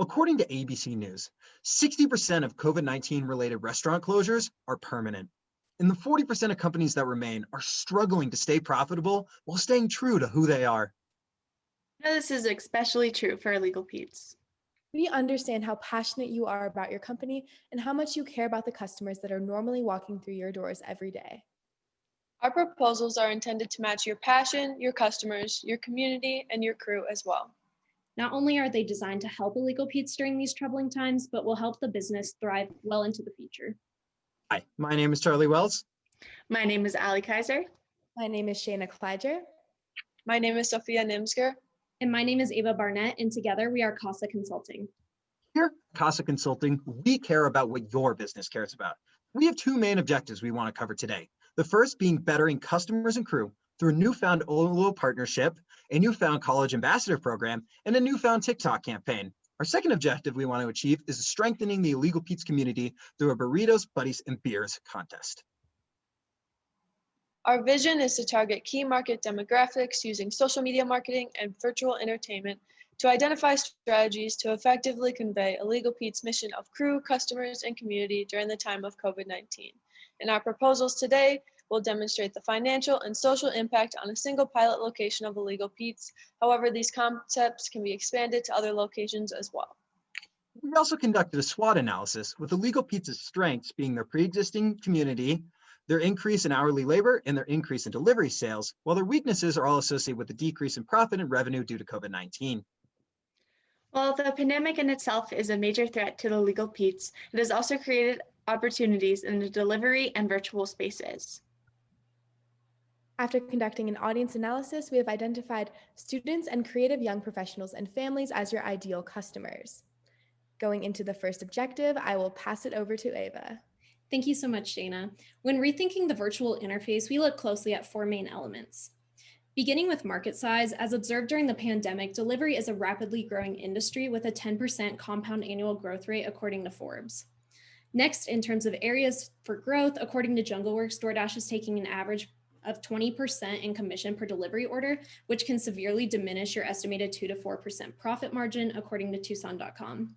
According to ABC News, 60% of COVID-19 related restaurant closures are permanent. And the 40% of companies that remain are struggling to stay profitable while staying true to who they are. Now, this is especially true for Illegal Pete's. We understand how passionate you are about your company and how much you care about the customers that are normally walking through your doors every day. Our proposals are intended to match your passion, your customers, your community, and your crew as well. Not only are they designed to help Illegal Pete's during these troubling times, but will help the business thrive well into the future. Hi, my name is Charlie Wells. My name is Ali Kaiser. My name is Shayna Kleiger. My name is Sophia Nimsker. And my name is Ava Barnett, and together we are CASSA Consulting. Here at CASSA Consulting, we care about what your business cares about. We have two main objectives we want to cover today. The first being bettering customers and crew through a newfound Olo partnership, a newfound college ambassador program, and a newfound TikTok campaign. Our second objective we want to achieve is strengthening the Illegal Pete's community through a Burritos, Buddies, and Beers contest. Our vision is to target key market demographics using social media marketing and virtual entertainment to identify strategies to effectively convey Illegal Pete's mission of crew, customers, and community during the time of COVID-19. And our proposals today will demonstrate the financial and social impact on a single pilot location of Illegal Pete's. However, these concepts can be expanded to other locations as well. We also conducted a SWOT analysis with Illegal Pete's strengths being their pre-existing community, their increase in hourly labor, and their increase in delivery sales, while their weaknesses are all associated with the decrease in profit and revenue due to COVID-19. While the pandemic in itself is a major threat to the Illegal Pete's, it has also created opportunities in the delivery and virtual spaces. After conducting an audience analysis, we have identified students and creative young professionals and families as your ideal customers. Going into the first objective, I will pass it over to Ava. Thank you so much, Shayna. When rethinking the virtual interface, we look closely at four main elements. Beginning with market size, as observed during the pandemic, delivery is a rapidly growing industry with a 10% compound annual growth rate, according to Forbes. Next, in terms of areas for growth, according to JungleWorks, DoorDash is taking an average of 20% in commission per delivery order, which can severely diminish your estimated 2 to 4% profit margin, according to Tucson.com.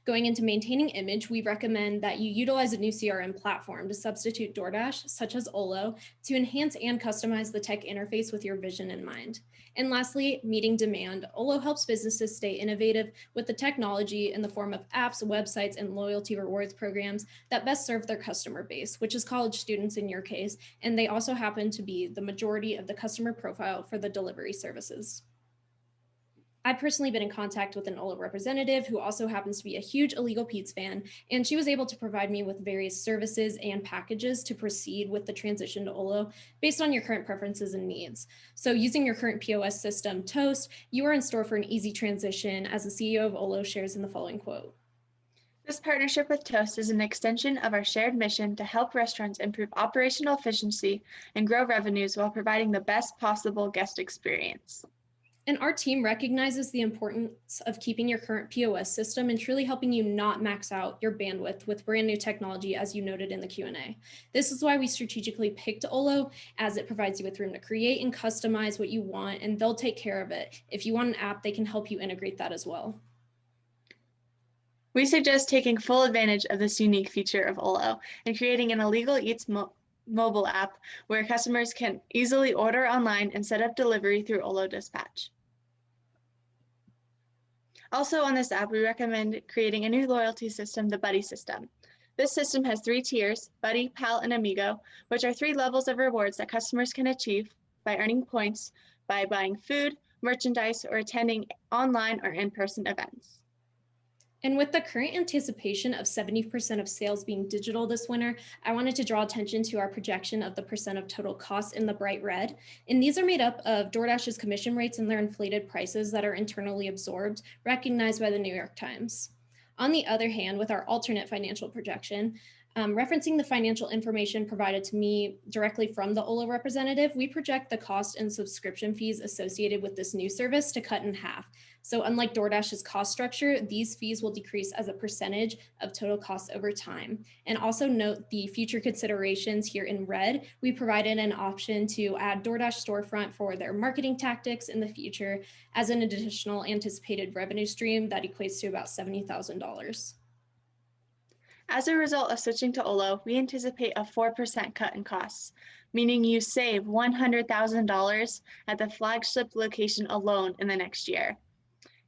Going into maintaining image, we recommend that you utilize a new CRM platform to substitute DoorDash, such as Olo, to enhance and customize the tech interface with your vision in mind. And lastly, meeting demand. Olo helps businesses stay innovative with the technology in the form of apps, websites, and loyalty rewards programs that best serve their customer base, which is college students in your case, and they also happen to be the majority of the customer profile for the delivery services. I've personally been in contact with an Olo representative who also happens to be a huge Illegal Pete's fan, and she was able to provide me with various services and packages to proceed with the transition to Olo based on your current preferences and needs. So using your current POS system, Toast, you are in store for an easy transition, as the CEO of Olo shares in the following quote. This partnership with Toast is an extension of our shared mission to help restaurants improve operational efficiency and grow revenues while providing the best possible guest experience. And our team recognizes the importance of keeping your current POS system and truly helping you not max out your bandwidth with brand new technology, as you noted in the Q&A. This is why we strategically picked Olo, as it provides you with room to create and customize what you want, and they'll take care of it. If you want an app, they can help you integrate that as well. We suggest taking full advantage of this unique feature of Olo and creating an Illegal Eats mobile app where customers can easily order online and set up delivery through Olo Dispatch. Also on this app, we recommend creating a new loyalty system, the Buddy system. This system has 3 tiers, Buddy, Pal, and Amigo, which are 3 levels of rewards that customers can achieve by earning points by buying food, merchandise, or attending online or in-person events. And with the current anticipation of 70% of sales being digital this winter, I wanted to draw attention to our projection of the percent of total costs in the bright red. And these are made up of DoorDash's commission rates and their inflated prices that are internally absorbed, recognized by the New York Times. On the other hand, with our alternate financial projection, Referencing the financial information provided to me directly from the OLO representative, we project the cost and subscription fees associated with this new service to cut in half. So unlike DoorDash's cost structure, these fees will decrease as a percentage of total costs over time. And also note the future considerations here in red. We provided an option to add DoorDash storefront for their marketing tactics in the future as an additional anticipated revenue stream that equates to about $70,000. As a result of switching to OLO, we anticipate a 4% cut in costs, meaning you save $100,000 at the flagship location alone in the next year.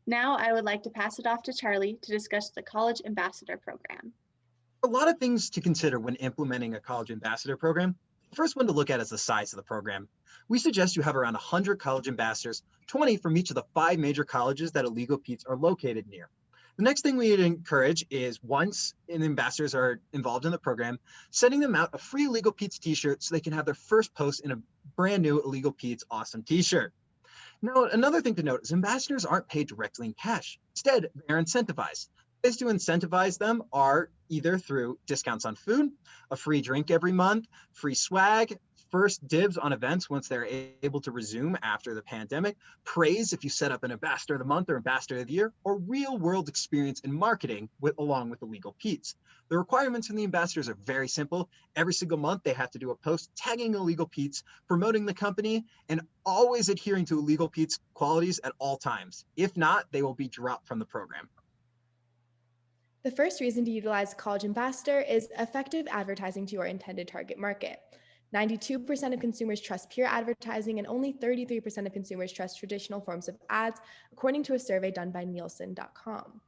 Now I would like to pass it off to Charlie to discuss the College Ambassador Program. A lot of things to consider when implementing a college ambassador program. The first one to look at is the size of the program. We suggest you have around 100 college ambassadors, 20 from each of the 5 major colleges that Illegal Pete's are located near. The next thing we'd encourage is once ambassadors are involved in the program, sending them out a free Illegal Pete's t-shirt so they can have their first post in a brand new Illegal Pete's awesome t-shirt. Now, another thing to note is ambassadors aren't paid directly in cash. Instead, they're incentivized. Ways to incentivize them are either through discounts on food, a free drink every month, free swag, first dibs on events once they're able to resume after the pandemic, praise if you set up an ambassador of the month or ambassador of the year, or real world experience in marketing along with Illegal Pete's. The requirements from the ambassadors are very simple. Every single month, they have to do a post tagging Illegal Pete's, promoting the company, and always adhering to Illegal Pete's qualities at all times. If not, they will be dropped from the program. The first reason to utilize College Ambassador is effective advertising to your intended target market. 92% of consumers trust peer advertising and only 33% of consumers trust traditional forms of ads, according to a survey done by Nielsen.com.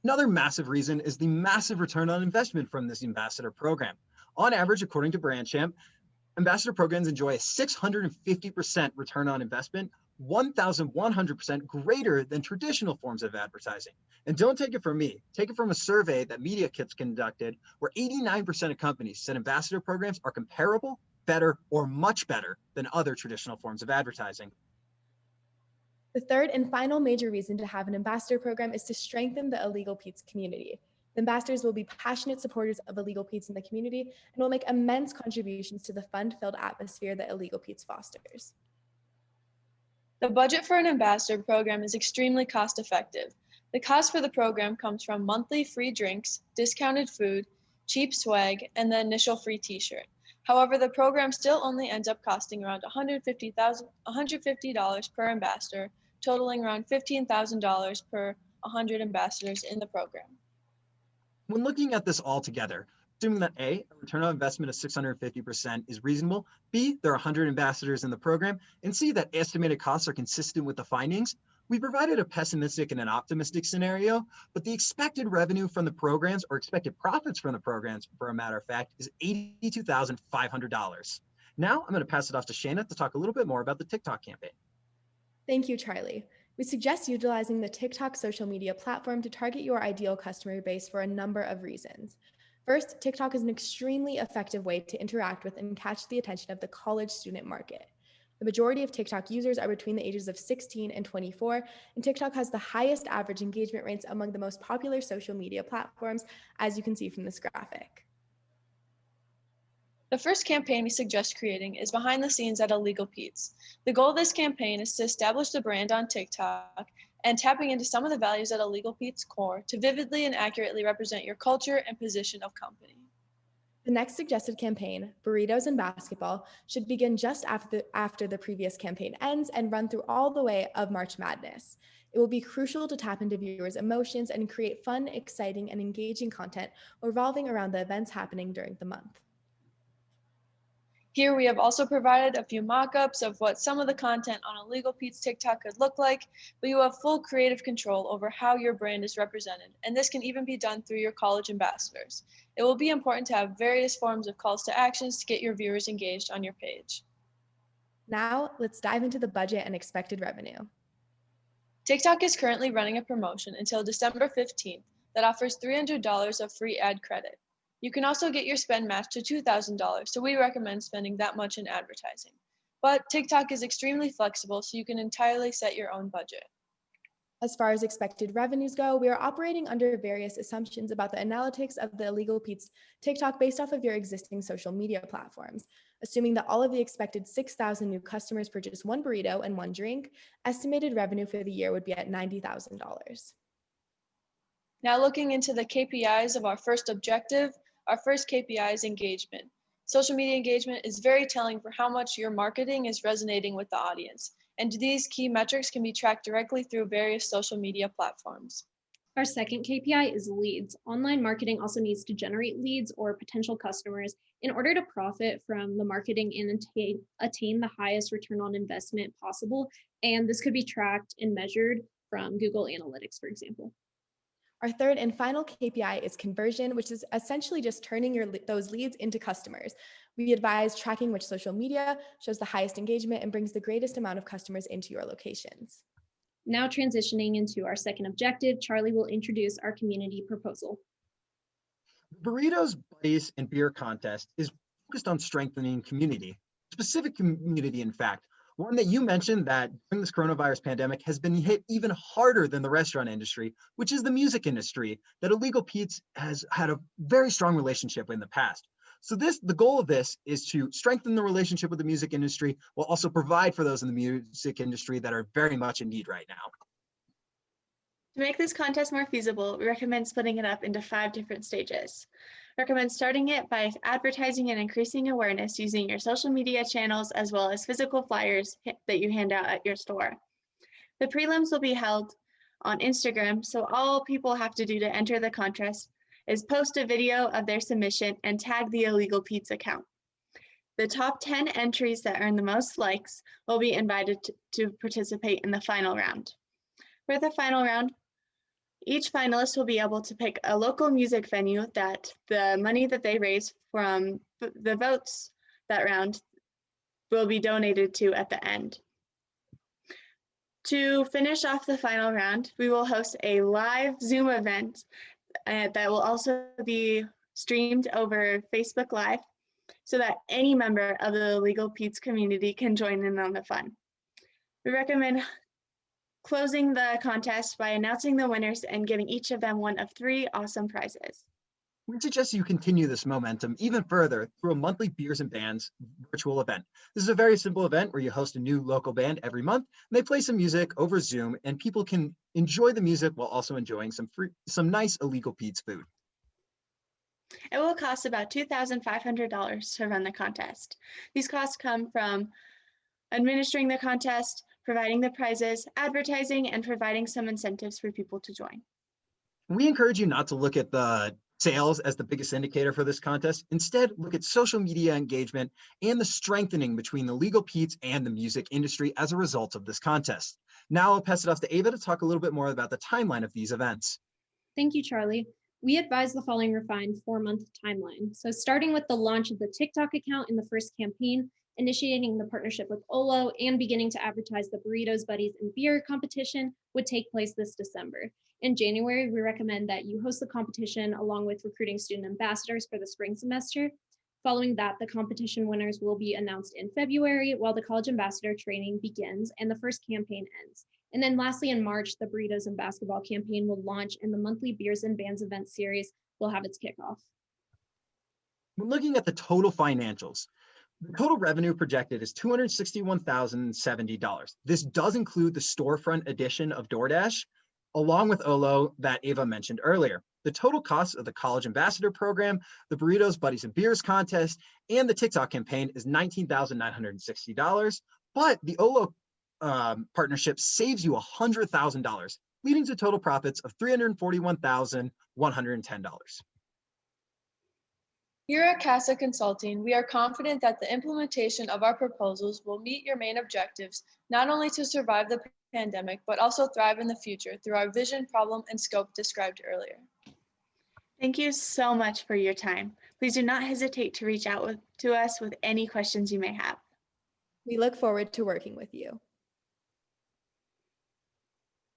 Another massive reason is the massive return on investment from this ambassador program. On average, according to BrandChamp, ambassador programs enjoy a 650% return on investment, 1,100% greater than traditional forms of advertising. And don't take it from me, take it from a survey that Media Kits conducted, where 89% of companies said ambassador programs are comparable, better, or much better than other traditional forms of advertising. The third and final major reason to have an ambassador program is to strengthen the Illegal Pete's community. The ambassadors will be passionate supporters of Illegal Pete's in the community and will make immense contributions to the fun-filled atmosphere that Illegal Pete's fosters. The budget for an ambassador program is extremely cost-effective. The cost for the program comes from monthly free drinks, discounted food, cheap swag, and the initial free t-shirt. However, the program still only ends up costing around $150 per ambassador, totaling around $15,000 per 100 ambassadors in the program. When looking at this all together, assuming that A, a return on investment of 650% is reasonable, B, there are 100 ambassadors in the program, and C, that estimated costs are consistent with the findings, we provided a pessimistic and an optimistic scenario, but the expected revenue from the programs, or expected profits from the programs, for a matter of fact, is $82,500. Now I'm going to pass it off to Shayna to talk a little bit more about the TikTok campaign. Thank you, Charlie. We suggest utilizing the TikTok social media platform to target your ideal customer base for a number of reasons. First, TikTok is an extremely effective way to interact with and catch the attention of the college student market. The majority of TikTok users are between the ages of 16 and 24, and TikTok has the highest average engagement rates among the most popular social media platforms, as you can see from this graphic. The first campaign we suggest creating is behind the scenes at Illegal Pete's. The goal of this campaign is to establish the brand on TikTok and tapping into some of the values at Illegal Pete's core to vividly and accurately represent your culture and position of company. The next suggested campaign, Burritos and Basketball, should begin just after the previous campaign ends and run through all the way of March Madness. It will be crucial to tap into viewers' emotions and create fun, exciting, and engaging content revolving around the events happening during the month. Here we have also provided a few mock-ups of what some of the content on Illegal Pete's TikTok could look like, but you have full creative control over how your brand is represented, and this can even be done through your college ambassadors. It will be important to have various forms of calls to actions to get your viewers engaged on your page. Now, let's dive into the budget and expected revenue. TikTok is currently running a promotion until December 15th that offers $300 of free ad credit. You can also get your spend matched to $2,000, so we recommend spending that much in advertising. But TikTok is extremely flexible, so you can entirely set your own budget. As far as expected revenues go, we are operating under various assumptions about the analytics of the Illegal Pete's TikTok based off of your existing social media platforms. Assuming that all of the expected 6,000 new customers purchase one burrito and one drink, estimated revenue for the year would be at $90,000. Now looking into the KPIs of our first objective, our first KPI is engagement. Social media engagement is very telling for how much your marketing is resonating with the audience, and these key metrics can be tracked directly through various social media platforms. Our second KPI is leads. Online marketing also needs to generate leads or potential customers in order to profit from the marketing and attain the highest return on investment possible. And this could be tracked and measured from Google Analytics, for example. Our third and final KPI is conversion, which is essentially just turning those leads into customers. We advise tracking which social media shows the highest engagement and brings the greatest amount of customers into your locations. Now transitioning into our second objective, Charlie will introduce our community proposal. The Burritos, Buddies, and Beer contest is focused on strengthening community, specific community, in fact, one that you mentioned that during this coronavirus pandemic has been hit even harder than the restaurant industry, which is the music industry that Illegal Pete's has had a very strong relationship in the past. So the goal of this is to strengthen the relationship with the music industry while also provide for those in the music industry that are very much in need right now. To make this contest more feasible, we recommend splitting it up into 5 different stages. Recommend starting it by advertising and increasing awareness using your social media channels as well as physical flyers that you hand out at your store. The prelims will be held on Instagram, so all people have to do to enter the contest is post a video of their submission and tag the Illegal Pete's account. The top 10 entries that earn the most likes will be invited to participate in the final round. For the final round, each finalist will be able to pick a local music venue that the money that they raise from the votes that round will be donated to at the end. To finish off the final round, we will host a live Zoom event that will also be streamed over Facebook Live so that any member of the Illegal Pete's community can join in on the fun. We recommend closing the contest by announcing the winners and giving each of them one of 3 awesome prizes. We suggest you continue this momentum even further through a monthly Beers and Bands virtual event. This is a very simple event where you host a new local band every month, and they play some music over Zoom, and people can enjoy the music while also enjoying some nice Illegal Pete's food. It will cost about $2,500 to run the contest. These costs come from administering the contest, providing the prizes, advertising, and providing some incentives for people to join. We encourage you not to look at the sales as the biggest indicator for this contest. Instead, look at social media engagement and the strengthening between the Illegal Pete's and the music industry as a result of this contest. Now I'll pass it off to Ava to talk a little bit more about the timeline of these events. Thank you, Charlie. We advise the following refined 4-month timeline. So starting with the launch of the TikTok account in the first campaign, initiating the partnership with Olo, and beginning to advertise the Burritos, Buddies, and Beer competition would take place this December. In January, we recommend that you host the competition along with recruiting student ambassadors for the spring semester. Following that, the competition winners will be announced in February while the college ambassador training begins and the first campaign ends. And then lastly, in March, the Burritos and Basketball campaign will launch and the monthly Beers and Bands event series will have its kickoff. When looking at the total financials, the total revenue projected is $261,070. This does include the storefront edition of DoorDash, along with Olo that Ava mentioned earlier. The total cost of the College Ambassador Program, the Burritos, Buddies, and Beers contest, and the TikTok campaign is $19,960, but the Olo partnership saves you $100,000, leading to total profits of $341,110. Here at CASSA Consulting, we are confident that the implementation of our proposals will meet your main objectives, not only to survive the pandemic, but also thrive in the future through our vision, problem, and scope described earlier. Thank you so much for your time. Please do not hesitate to reach out to us with any questions you may have. We look forward to working with you.